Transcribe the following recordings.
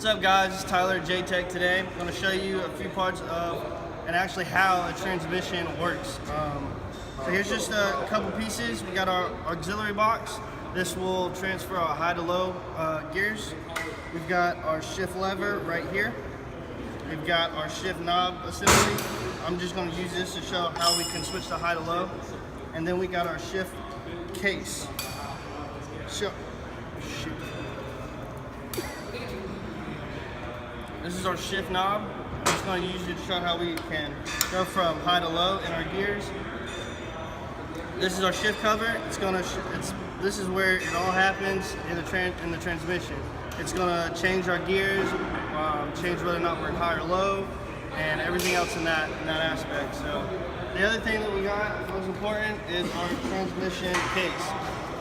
What's up guys, it's Tyler at J-Tech today. I'm going to show you a few parts of and actually how a transmission works. So here's just a couple pieces. We got our auxiliary box. This will transfer our high to low gears. We've got our shift lever right here. We've got our shift knob assembly. I'm just going to use this to show how we can switch to high to low. And then we got our shift case. This is our shift knob. I'm just going to use it to show how we can go from high to low in our gears. This is our shift cover. This is where it all happens in the transmission. It's going to change our gears, change whether or not we're high or low, and everything else in that aspect. So the other thing that we got, most important, is our transmission case,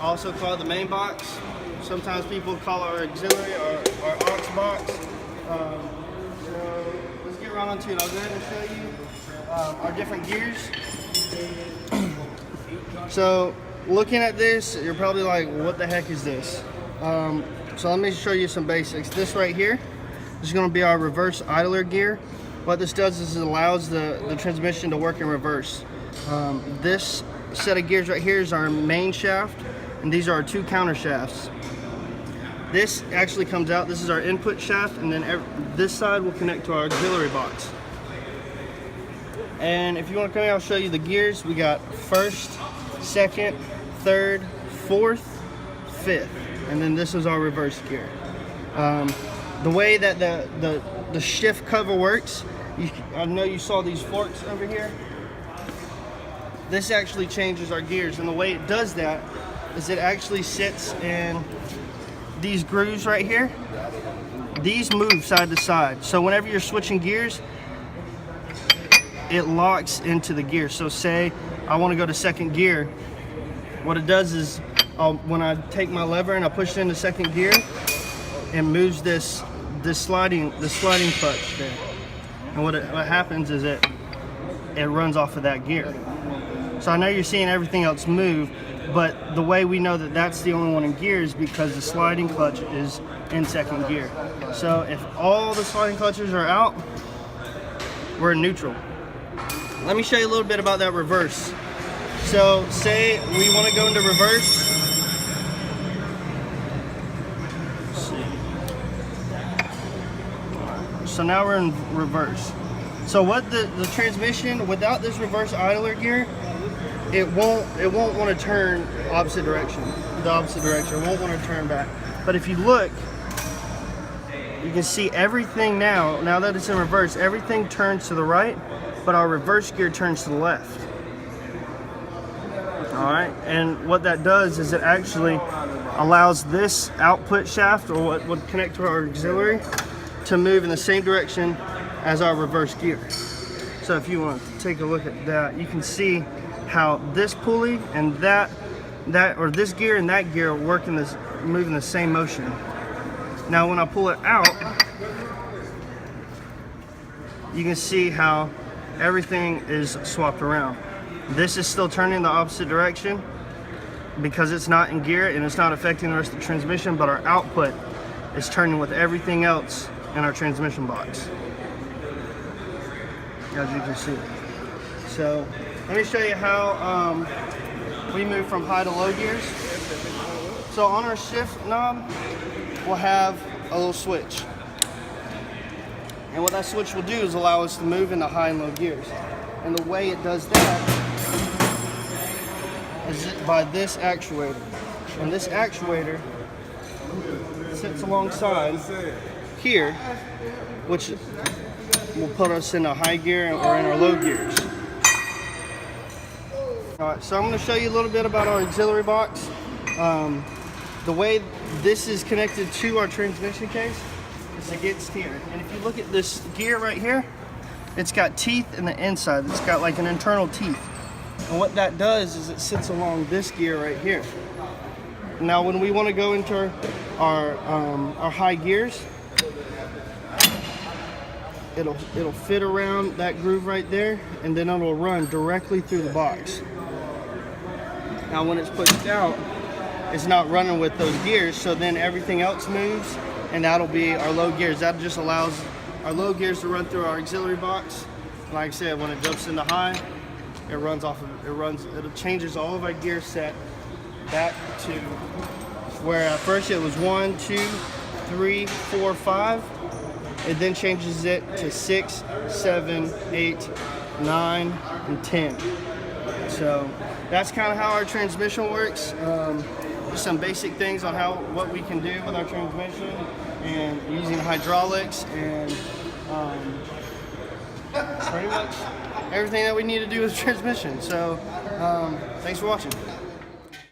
also called the main box. Sometimes people call our auxiliary our aux box. So let's get right on to it. I'll go ahead and show you our different gears. So looking at this, you're probably like, what the heck is this? So let me show you some basics. This right here is going to be our reverse idler gear. What this does is it allows the transmission to work in reverse. This set of gears right here is our main shaft, and these are our two counter shafts. This actually comes out, this is our input shaft, and then this side will connect to our auxiliary box. And if you want to come here, I'll show you the gears. We got first, second, third, fourth, fifth, and then this is our reverse gear. The way that the shift cover works, I know you saw these forks over here. This actually changes our gears, and the way it does that is it actually sits in these grooves right here. These move side to side, so whenever you're switching gears, it locks into the gear. So say I want to go to second gear, what it does is when I take my lever and I push it into second gear, it moves this sliding clutch there, and what happens is it runs off of that gear. So I know you're seeing everything else move, but the way we know that that's the only one in gear is because the sliding clutch is in second gear. So if all the sliding clutches are out, we're in neutral. Let me show you a little bit about that reverse. So say we want to go into reverse. So now we're in reverse. So what the transmission, without this reverse idler gear, it won't want to turn the opposite direction. It won't want to turn back. But if you look, you can see everything now that it's in reverse, everything turns to the right, but our reverse gear turns to the left. All right, and what that does is it actually allows this output shaft, or what would connect to our auxiliary, to move in the same direction as our reverse gear. So if you want to take a look at that, you can see how this pulley and this gear and that gear work move in the same motion. Now when I pull it out, you can see how everything is swapped around. This is still turning the opposite direction because it's not in gear and it's not affecting the rest of the transmission, but our output is turning with everything else in our transmission box, as you can see. So let me show you how we move from high to low gears. So on our shift knob, we'll have a little switch. And what that switch will do is allow us to move into high and low gears. And the way it does that is by this actuator. And this actuator sits alongside here, which will put us in a high gear or in our low gears. Alright, so I'm going to show you a little bit about our auxiliary box. The way this is connected to our transmission case is it gets here. And if you look at this gear right here, it's got teeth in the inside. It's got like an internal teeth. And what that does is it sits along this gear right here. Now when we want to go into our high gears, it'll fit around that groove right there, and then it'll run directly through the box. Now when it's pushed out, it's not running with those gears. So then everything else moves, and that'll be our low gears. That just allows our low gears to run through our auxiliary box. Like I said, when it jumps into high, it changes all of our gear set back to where at first it was 1, 2, 3, 4, 5. It then changes it to 6, 7, 8, 9, and 10. So that's kind of how our transmission works. Just some basic things on what we can do with our transmission and using hydraulics and pretty much everything that we need to do with transmission. So thanks for watching.